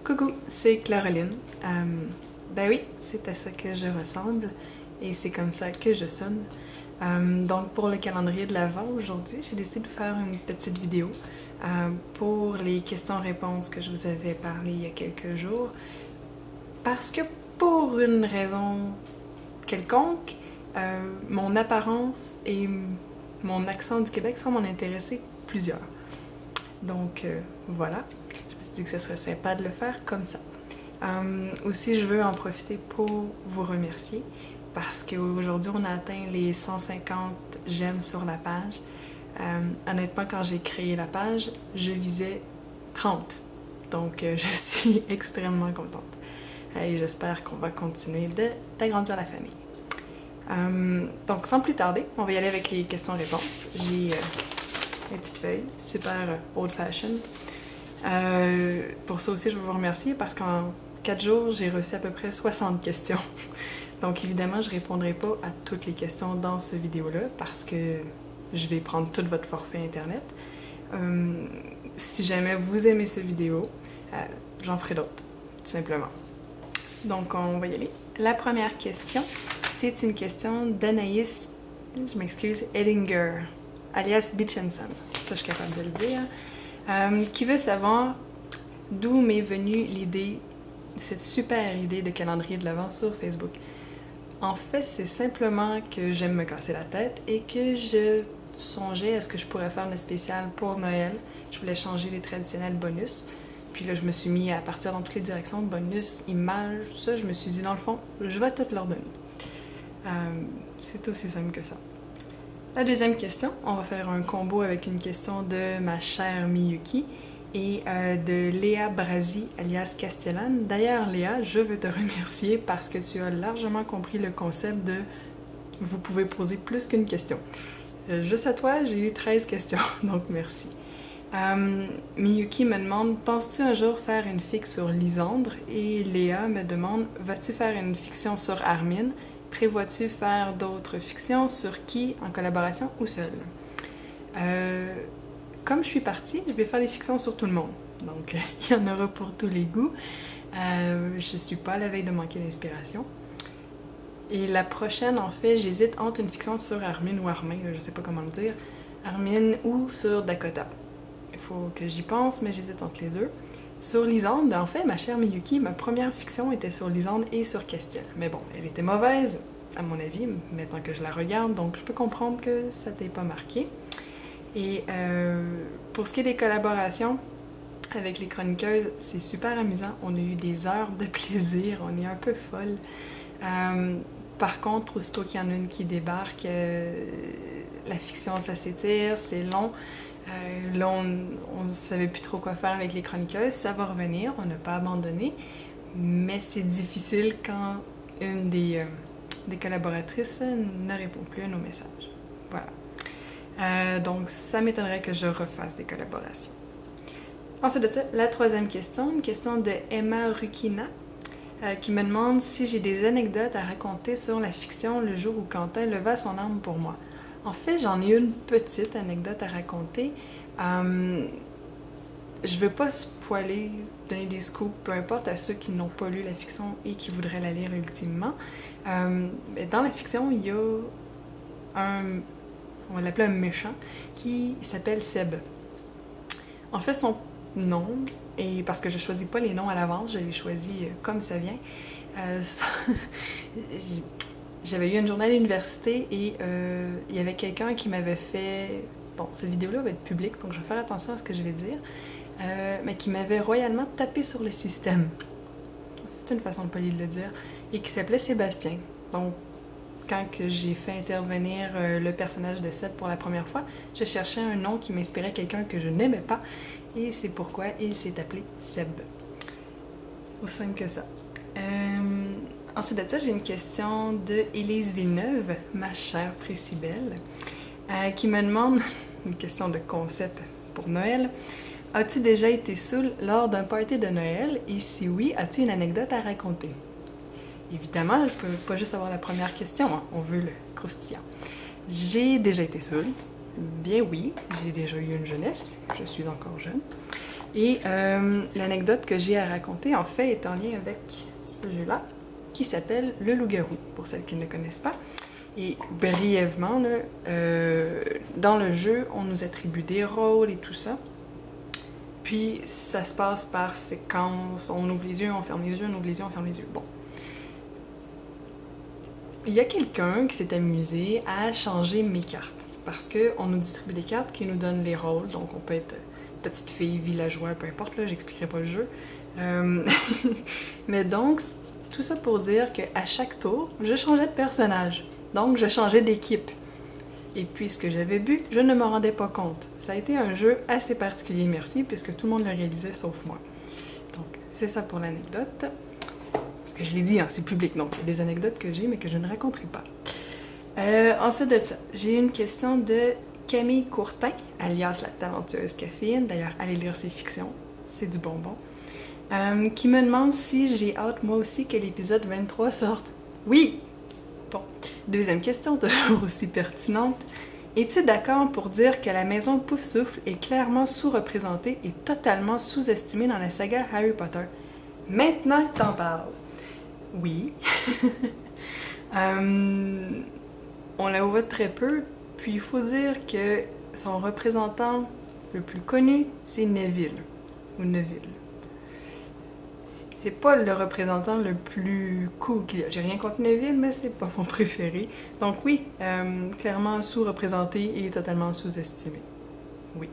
Coucou, c'est Caroline. Ben oui, c'est à ça que je ressemble et c'est comme ça que je sonne. Donc pour le calendrier de l'Avent aujourd'hui, j'ai décidé de faire une petite vidéo pour les questions-réponses que je vous avais parlé il y a quelques jours. Parce que pour une raison quelconque, mon apparence et mon accent du Québec semblent en intéresser plusieurs. Donc voilà, je me suis dit que ce serait sympa de le faire comme ça. Aussi, je veux en profiter pour vous remercier parce qu'aujourd'hui, on a atteint les 150 j'aime sur la page. Honnêtement, quand j'ai créé la page, je visais 30. Donc, je suis extrêmement contente. Et j'espère qu'on va continuer d'agrandir la famille. Donc, sans plus tarder, on va y aller avec les questions-réponses. J'ai une petite feuille, super old-fashioned. Pour ça aussi, je veux vous remercier parce qu'en 4 jours, j'ai reçu à peu près 60 questions. Donc évidemment, je ne répondrai pas à toutes les questions dans ce vidéo-là parce que je vais prendre tout votre forfait Internet. Si jamais vous aimez cette vidéo, j'en ferai d'autres, tout simplement. Donc on va y aller. La première question, c'est une question d'Anaïs, je m'excuse, Ellinger, alias Bitchenson. Ça, je suis capable de le dire. Qui veut savoir d'où m'est venue l'idée, cette super idée de calendrier de l'Avent sur Facebook. En fait, c'est simplement que j'aime me casser la tête et que je songeais à ce que je pourrais faire de spécial pour Noël. Je voulais changer les traditionnels bonus. Puis là, je me suis mis à partir dans toutes les directions, bonus, images, tout ça. Je me suis dit, dans le fond, je vais tout leur donner. C'est aussi simple que ça. La deuxième question, on va faire un combo avec une question de ma chère Miyuki et de Léa Brasi, alias Castellan. D'ailleurs, Léa, je veux te remercier parce que tu as largement compris le concept de « vous pouvez poser plus qu'une question ». Juste à toi, j'ai eu 13 questions, donc merci. Miyuki me demande « Penses-tu un jour faire une fixe sur Lisandre ?» Et Léa me demande « Vas-tu faire une fiction sur Armin ?» Prévois-tu faire d'autres fictions sur qui, en collaboration ou seul? Comme je suis partie, je vais faire des fictions sur tout le monde. Donc, il y en aura pour tous les goûts. Je suis pas à la veille de manquer d'inspiration. Et la prochaine, en fait, j'hésite entre une fiction sur Armin ou Armin, je sais pas comment le dire. Armin ou sur Dakota. Il faut que j'y pense, mais j'hésite entre les deux. Sur Lisandre, en fait, ma chère Miyuki, ma première fiction était sur Lisandre et sur Castiel. Mais bon, elle était mauvaise, à mon avis, maintenant que je la regarde, donc je peux comprendre que ça t'ait pas marqué. Et pour ce qui est des collaborations avec les chroniqueuses, c'est super amusant. On a eu des heures de plaisir, on est un peu folle. Par contre, aussitôt qu'il y en a une qui débarque, la fiction, ça s'étire, c'est long. Là, on ne savait plus trop quoi faire avec les chroniqueuses. Ça va revenir, on n'a pas abandonné. Mais c'est difficile quand une des collaboratrices ne répond plus à nos messages. Voilà. Donc, ça m'étonnerait que je refasse des collaborations. Ensuite de ça, la troisième question, une question de Emma Rukina, qui me demande si j'ai des anecdotes à raconter sur la fiction le jour où Quentin leva son arme pour moi. En fait, j'en ai une petite anecdote à raconter. Je ne veux pas spoiler, donner des scoops, peu importe, à ceux qui n'ont pas lu la fiction et qui voudraient la lire ultimement. Dans la fiction, il y a on va l'appeler un méchant, qui s'appelle Seb. En fait, son nom, et parce que je ne choisis pas les noms à l'avance, je les choisis comme ça vient, j'avais eu une journée à l'université et il y avait quelqu'un qui m'avait fait... Bon, cette vidéo-là va être publique, donc je vais faire attention à ce que je vais dire. Mais qui m'avait royalement tapé sur le système. C'est une façon polie de le dire. Et qui s'appelait Sébastien. Donc, quand j'ai fait intervenir le personnage de Seb pour la première fois, je cherchais un nom qui m'inspirait quelqu'un que je n'aimais pas. Et c'est pourquoi il s'est appelé Seb. Aussi simple que ça. Ensuite de ça, j'ai une question de Élise Villeneuve, ma chère Priscibelle, qui me demande, une question de concept pour Noël, « As-tu déjà été saoul lors d'un party de Noël? Et si oui, as-tu une anecdote à raconter? » Évidemment, je ne peux pas juste avoir la première question, hein, on veut le croustillant. J'ai déjà été saoul. Bien oui, j'ai déjà eu une jeunesse, je suis encore jeune. Et l'anecdote que j'ai à raconter, en fait, est en lien avec ce jeu-là, qui s'appelle Le Loup-garou, pour celles qui ne le connaissent pas. Et brièvement, là, dans le jeu, on nous attribue des rôles et tout ça. Puis ça se passe par séquence, on ouvre les yeux, on ferme les yeux, on ouvre les yeux, on ferme les yeux. Bon. Il y a quelqu'un qui s'est amusé à changer mes cartes. Parce qu'on nous distribue des cartes qui nous donnent les rôles. Donc on peut être petite fille, villageois, peu importe, là, j'expliquerai pas le jeu. Mais donc, tout ça pour dire qu'à chaque tour, je changeais de personnage. Donc je changeais d'équipe. Et puisque j'avais bu, je ne m'en rendais pas compte. Ça a été un jeu assez particulier, merci, puisque tout le monde le réalisait sauf moi. Donc, c'est ça pour l'anecdote. Parce que je l'ai dit, hein, c'est public, donc il y a des anecdotes que j'ai, mais que je ne raconterai pas. Ensuite de ça, j'ai une question de Camille Courtin, alias la talentueuse caféine. D'ailleurs, allez lire ses fictions, c'est du bonbon. Qui me demande si j'ai hâte, moi aussi, que l'épisode 23 sorte. Oui! Bon. Deuxième question, toujours aussi pertinente. Es-tu d'accord pour dire que la maison Poufsouffle est clairement sous-représentée et totalement sous-estimée dans la saga Harry Potter? Maintenant que t'en parles. Oui. On la voit très peu, puis il faut dire que son représentant le plus connu, c'est Neville. Ou Neville. C'est pas le représentant le plus cool qu'il y a. J'ai rien contre Neville, mais c'est pas mon préféré. Donc oui, clairement sous-représenté et totalement sous-estimé. Oui.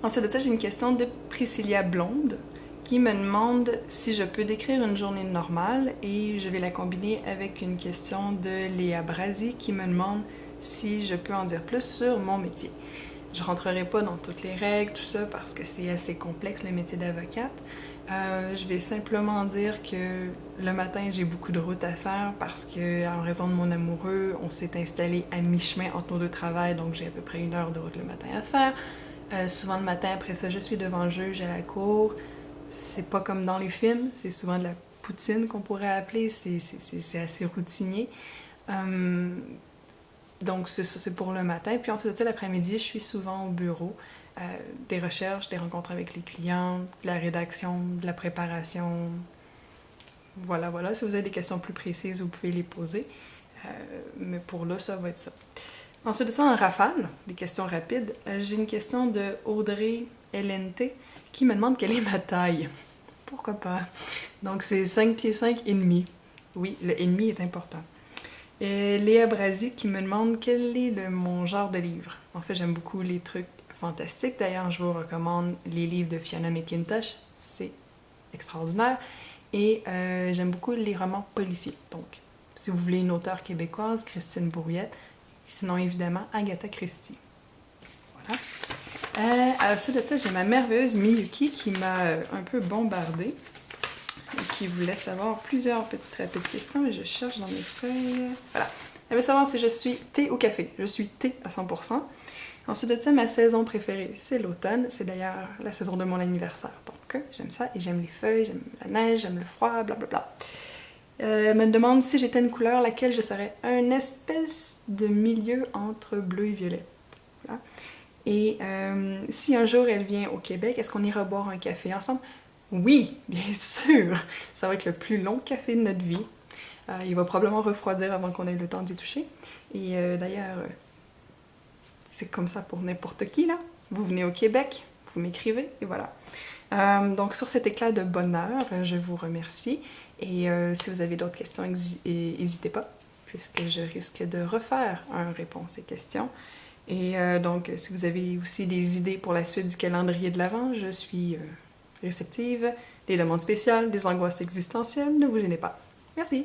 Ensuite de ça, j'ai une question de Priscilla Blonde qui me demande si je peux décrire une journée normale et je vais la combiner avec une question de Léa Brasi qui me demande si je peux en dire plus sur mon métier. Je rentrerai pas dans toutes les règles, tout ça, parce que c'est assez complexe, le métier d'avocate. Je vais simplement dire que le matin, j'ai beaucoup de route à faire parce que, en raison de mon amoureux, on s'est installé à mi-chemin entre nos deux travails, donc j'ai à peu près 1 heure de route le matin à faire. Souvent le matin, après ça, je suis devant le juge à la cour. C'est pas comme dans les films, c'est souvent de la poutine qu'on pourrait appeler, c'est assez routinier. Donc, c'est pour le matin. Puis ensuite, l'après-midi, je suis souvent au bureau. Des recherches, des rencontres avec les clients, de la rédaction, de la préparation. Voilà, voilà. Si vous avez des questions plus précises, vous pouvez les poser. Mais pour là, ça va être ça. Ensuite de ça, en rafale, des questions rapides, j'ai une question de Audrey LNT qui me demande quelle est ma taille. Pourquoi pas? Donc, c'est 5 pieds 5 et demi. Oui, le et demi est important. Léa Brasi qui me demande quel est mon genre de livre. En fait, j'aime beaucoup les trucs fantastiques. D'ailleurs, je vous recommande les livres de Fiona McIntosh. C'est extraordinaire. Et j'aime beaucoup les romans policiers. Donc, si vous voulez une auteure québécoise, Christine Bourriette. Sinon, évidemment, Agatha Christie. Voilà. Alors, suite de ça, j'ai ma merveilleuse Miyuki qui m'a un peu bombardée. Qui voulait savoir plusieurs petites rapides questions et je cherche dans mes feuilles. Voilà. Elle veut savoir si je suis thé ou café. Je suis thé à 100%. Ensuite de ça, ma saison préférée, c'est l'automne. C'est d'ailleurs la saison de mon anniversaire. Donc, j'aime ça et j'aime les feuilles, j'aime la neige, j'aime le froid, blablabla. Elle me demande si j'étais une couleur, laquelle je serais un espèce de milieu entre bleu et violet. Voilà. Et si un jour elle vient au Québec, est-ce qu'on ira boire un café ensemble? Oui, bien sûr! Ça va être le plus long café de notre vie. Il va probablement refroidir avant qu'on ait le temps d'y toucher. Et d'ailleurs, c'est comme ça pour n'importe qui, là. Vous venez au Québec, vous m'écrivez, et voilà. Donc, sur cet éclat de bonheur, je vous remercie. Et si vous avez d'autres questions, n'hésitez pas, puisque je risque de refaire un réponse et questions. Et donc, si vous avez aussi des idées pour la suite du calendrier de l'Avent, je suis réceptive. Des demandes spéciales, des angoisses existentielles, ne vous gênez pas. Merci!